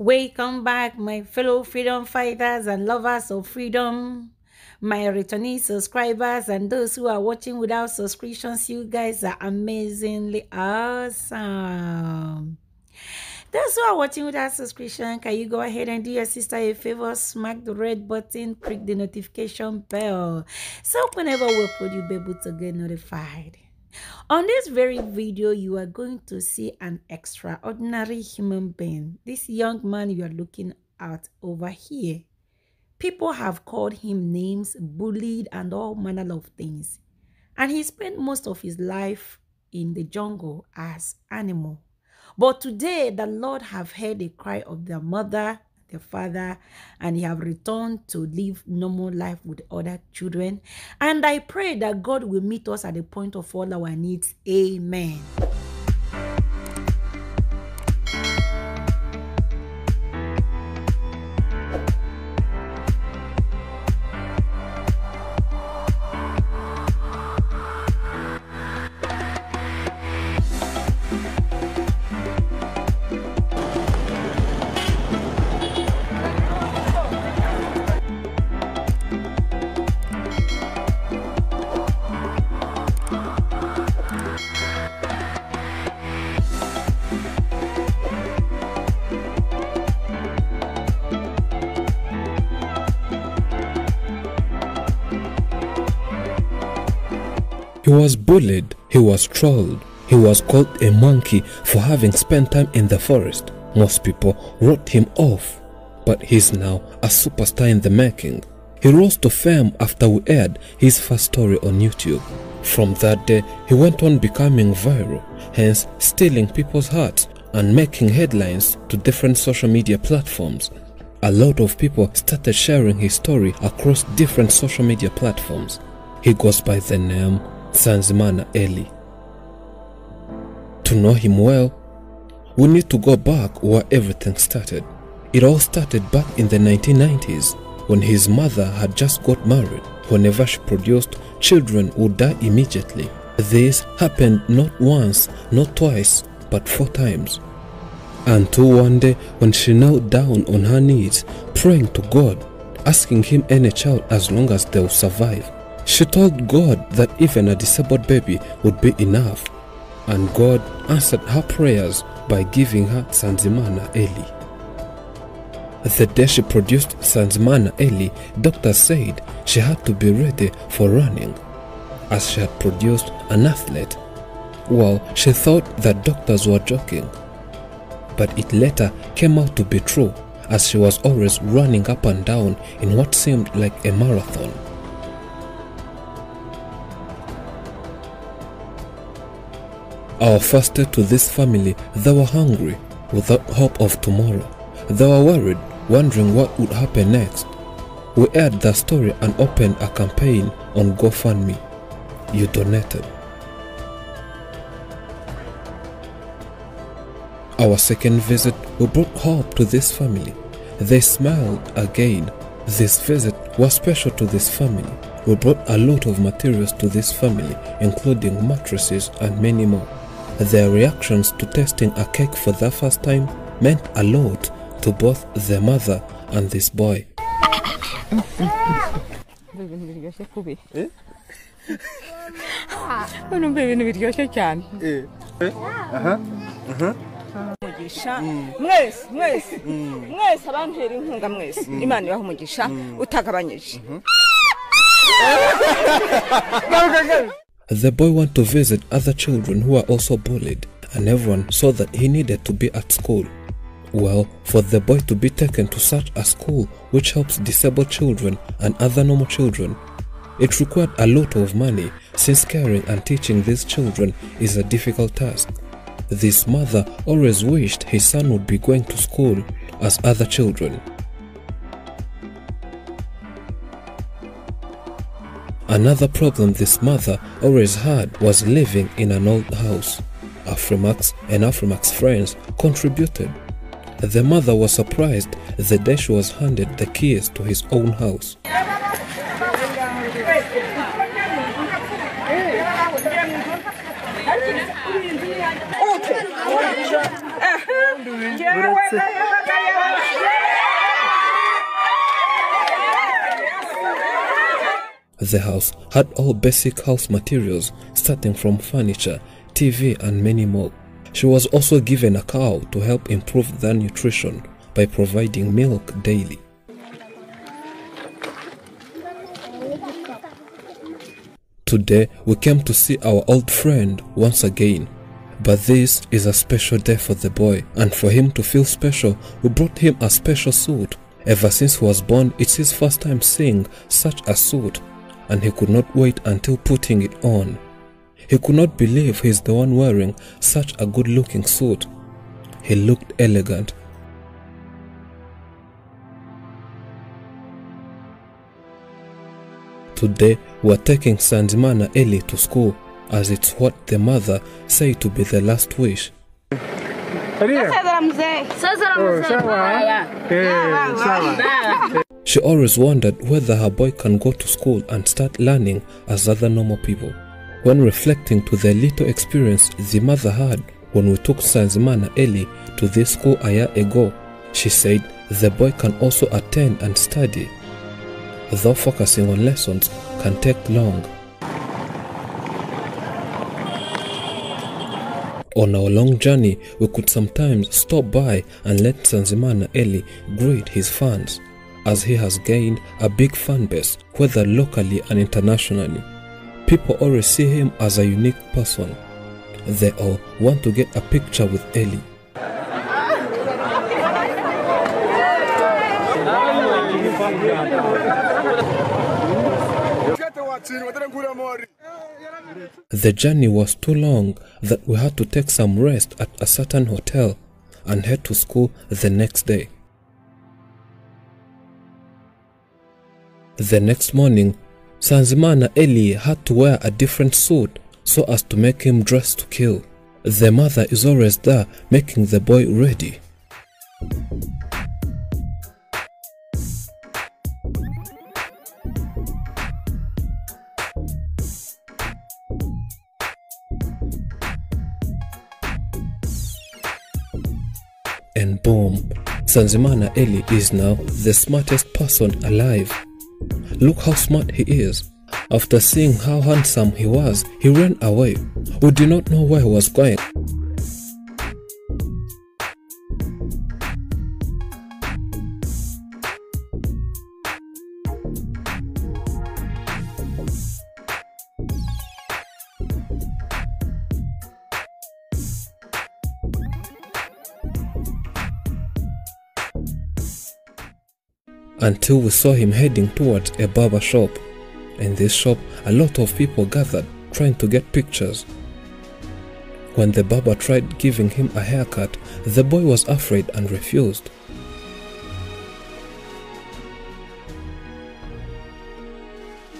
Welcome back, my fellow freedom fighters and lovers of freedom, my returning subscribers and those who are watching without subscriptions. You guys are amazingly awesome. Those who are watching without subscription, can you go ahead and do your sister a favor? Smack the red button, click the notification bell, so whenever we upload, you'll be able to get notified. On this very video, you are going to see an extraordinary human being. This young man you are looking at over here. People have called him names, bullied, and all manner of things. And he spent most of his life in the jungle as animal. But today, the Lord have heard the cry of their mother, their father, and he have returned to live normal life with other children. And I pray that God will meet us at the point of all our needs. Amen. He was bullied, he was trolled, he was called a monkey for having spent time in the forest. Most people wrote him off, but he's now a superstar in the making. He rose to fame after we aired his first story on YouTube. From that day, he went on becoming viral, hence stealing people's hearts and making headlines to different social media platforms. A lot of people started sharing his story across different social media platforms. He goes by the name Nsanzimana Eli. To know him well, we need to go back where everything started. It all started back in the 1990s when his mother had just got married. Whenever she produced, children would die immediately. This happened not once, not twice, but 4 times. Until one day when she knelt down on her knees, praying to God, asking him any child as long as they will survive. She told God that even a disabled baby would be enough, and God answered her prayers by giving her Nsanzimana Eli. The day she produced Nsanzimana Eli, doctors said she had to be ready for running, as she had produced an athlete. Well, she thought that doctors were joking, but it later came out to be true, as she was always running up and down in what seemed like a marathon. Our first day to this family, they were hungry, without hope of tomorrow. They were worried, wondering what would happen next. We aired the story and opened a campaign on GoFundMe. You donated. Our second visit, we brought hope to this family. They smiled again. This visit was special to this family. We brought a lot of materials to this family, including mattresses and many more. Their reactions to tasting a cake for the first time meant a lot to both their mother and this boy. The boy went to visit other children who were also bullied, and everyone saw that he needed to be at school. Well, for the boy to be taken to such a school which helps disabled children and other normal children, it required a lot of money, since caring and teaching these children is a difficult task. This mother always wished his son would be going to school as other children. Another problem this mother always had was living in an old house. Afrimax and Afrimax friends contributed. The mother was surprised the day she was handed the keys to his own house. The house had all basic house materials, starting from furniture, TV and many more. She was also given a cow to help improve their nutrition by providing milk daily. Today, we came to see our old friend once again. But this is a special day for the boy, and for him to feel special, we brought him a special suit. Ever since he was born, it's his first time seeing such a suit, and he could not wait until putting it on. He could not believe he's the one wearing such a good-looking suit. He looked elegant. Today, we're taking Sanzimana Eli to school, as it's what the mother said to be the last wish. She always wondered whether her boy can go to school and start learning as other normal people. When reflecting to the little experience the mother had when we took Sanzimana Eli to this school a year ago, she said the boy can also attend and study, though focusing on lessons can take long. On our long journey, we could sometimes stop by and let Sanzimana Eli greet his fans, as he has gained a big fan base, whether locally and internationally. People always see him as a unique person. They all want to get a picture with Eli. The journey was too long that we had to take some rest at a certain hotel and head to school the next day. The next morning, Sanzimana Eli had to wear a different suit so as to make him dress to kill. The mother is always there making the boy ready. And boom, Sanzimana Eli is now the smartest person alive. Look how smart he is. After seeing how handsome he was, he ran away. We did not know where he was going. Until we saw him heading towards a barber shop. In this shop, a lot of people gathered trying to get pictures. When the barber tried giving him a haircut, the boy was afraid and refused.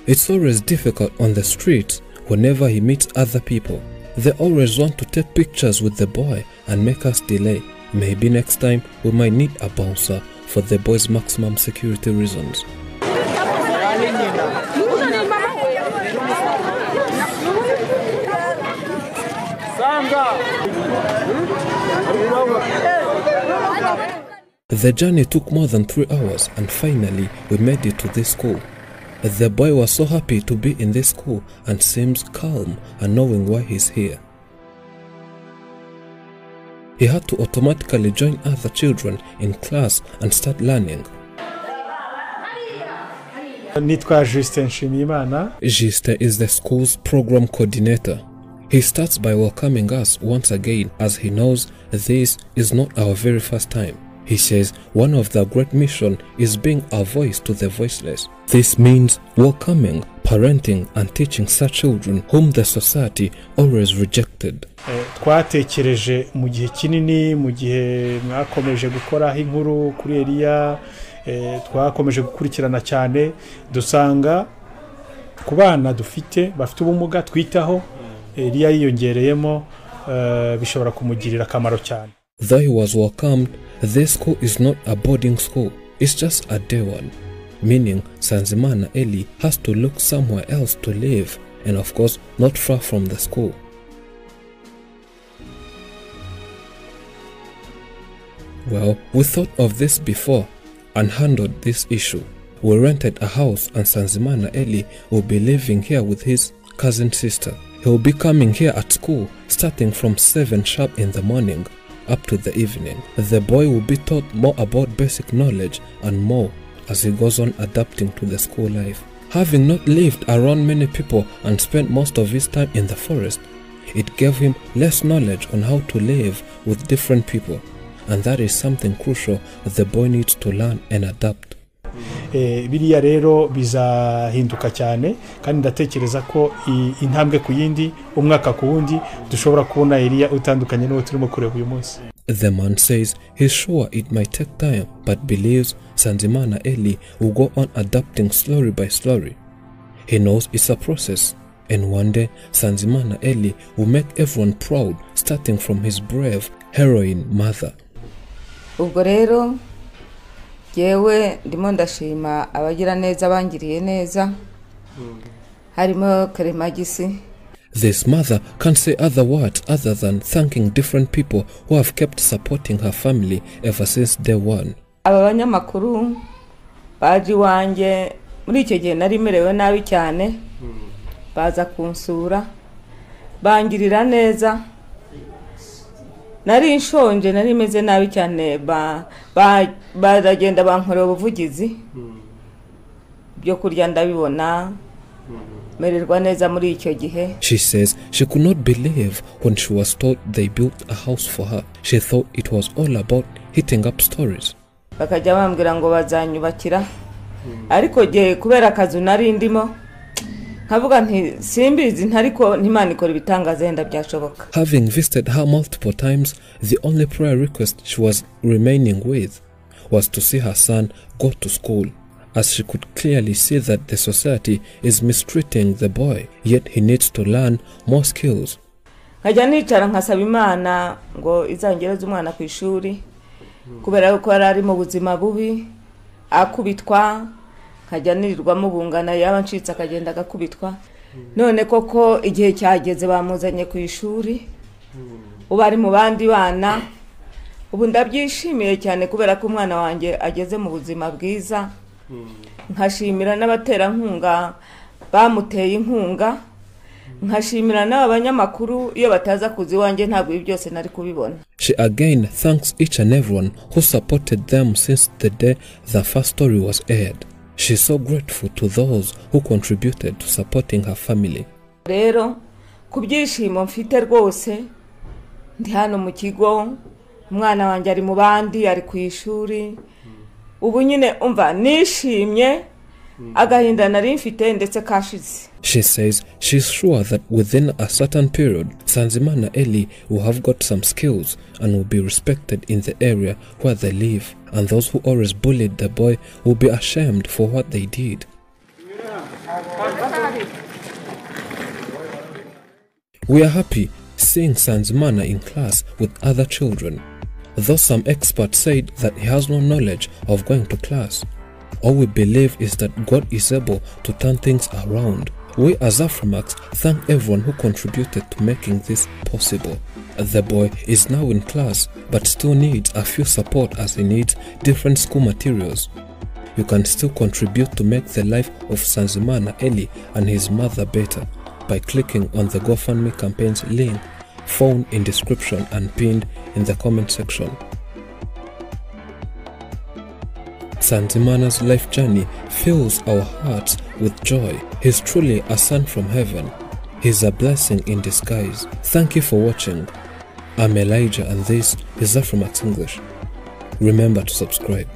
It's always difficult on the streets whenever he meets other people. They always want to take pictures with the boy and make us delay. Maybe next time we might need a bouncer for the boy's maximum security reasons. The journey took more than 3 hours and finally we made it to this school. The boy was so happy to be in this school and seems calm and knowing why he's here. He had to automatically join other children in class and start learning. Juste is the school's program coordinator. He starts by welcoming us once again as he knows this is not our very first time. He says one of the great mission is being a voice to the voiceless. This means welcoming, parenting and teaching such children whom the society always rejected. Twatekereje mu gihe kinini, mu gihe mwakomeje gukora inkuru kuri Elia, twakomeje gukurikirana cyane, dusanga ku bana dufite bafite ubumuga twitaho, Elia yiyongereyemo, bishobora kumugirira akamaro cyane. Though he was welcomed, this school is not a boarding school, it's just a day one. Meaning Sanzimana Eli has to look somewhere else to live, and of course not far from the school. Well, we thought of this before and handled this issue. we rented a house and Sanzimana Eli will be living here with his cousin sister. He will be coming here at school starting from 7 sharp in the morning up to the evening. The boy will be taught more about basic knowledge and more as he goes on adapting to the school life. Having not lived around many people and spent most of his time in the forest, it gave him less knowledge on how to live with different people, and that is something crucial that the boy needs to learn and adapt. Biriya rero bizahinduka cyane kandi ndatekereza ko intambwe ku yindi umwaka ku wundi dushobora kubona area utandukanye n'uwo turimo kureba uyu munsi. The man says he's sure it might take time but believes Sanzimana Eli will go on adapting slowly by slowly. He knows it's a process, and one day Sanzimana Eli will make everyone proud starting from his brave heroine mother. Ubwo rero yewe ndimo ndashima abagira neza bangiriye neza harimo Karemagisi. This mother can't say other words other than thanking different people who have kept supporting her family ever since day one. Aba banyamakuru baji wanjye muri icyo gihe nari merewe nabi cyane baza kunsura bangirira neza nari nshonje nari meze nabi cyane baragenda bankorera ubuvugizi byo kurya ndabibona mererwa neza muri icyo gihe. She says she could not believe when she was told they built a house for her. She thought it was all about hitting up stories. Bakajya bambwira ngo bazanyubakira ariko je kubera akazu nari ndimo nkavuga nti simbizi ntariko ntimana ikora ibitangaza yenda byashoboka. Having visited her multiple times, the only prayer request she was remaining with was to see her son go to school, as she could clearly see that the society is mistreating the boy, yet he needs to learn more skills. Nkajya nicara nkasaba Imana ngo izangereze umwana ku ishuri kubera ko ari mu buzima bubi akubitwa nkajya nirirwa mubungana yaba ncitse akagenda agakubitwa none koko igihe cyageze bamuzanye ku ishuri ubu ari mu bandi bana ubu ndabyishimiye cyane kubera ko umwana wanjye ageze mu buzima bwiza. Nkashimira n'abaterankunga bamuteye inkunga nkashimira n'abanyamakuru iyo bataza kuzi wanjye ntabwo ibi byose nari kubibona. She again thanks each and everyone who supported them since the day the first story was aired. She is so grateful to those who contributed to supporting her family. Rero kubyishimo mfite rwose ndi hano mu kigo umwana wanjye ari mu bandi ari ku ishuri ubu nyine umva nishimye agahinda nari mfite ndetse kashize. She says she's sure that within a certain period Sanzimana Eli will have got some skills and will be respected in the area where they live, and those who always bullied the boy will be ashamed for what they did. We are happy seeing Sanzimana in class with other children, though some experts said that he has no knowledge of going to class. All we believe is that God is able to turn things around. We as Aframax thank everyone who contributed to making this possible. The boy is now in class but still needs a few support as he needs different school materials. You can still contribute to make the life of Sanzimana Eli and his mother better by clicking on the GoFundMe campaign's link found in description and pinned in the comment section. Sanzimana's life journey fills our hearts with joy. He's truly a son from heaven. He's a blessing in disguise. Thank you for watching. I'm Elijah and this is Aframax English. Remember to subscribe.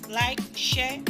like, share,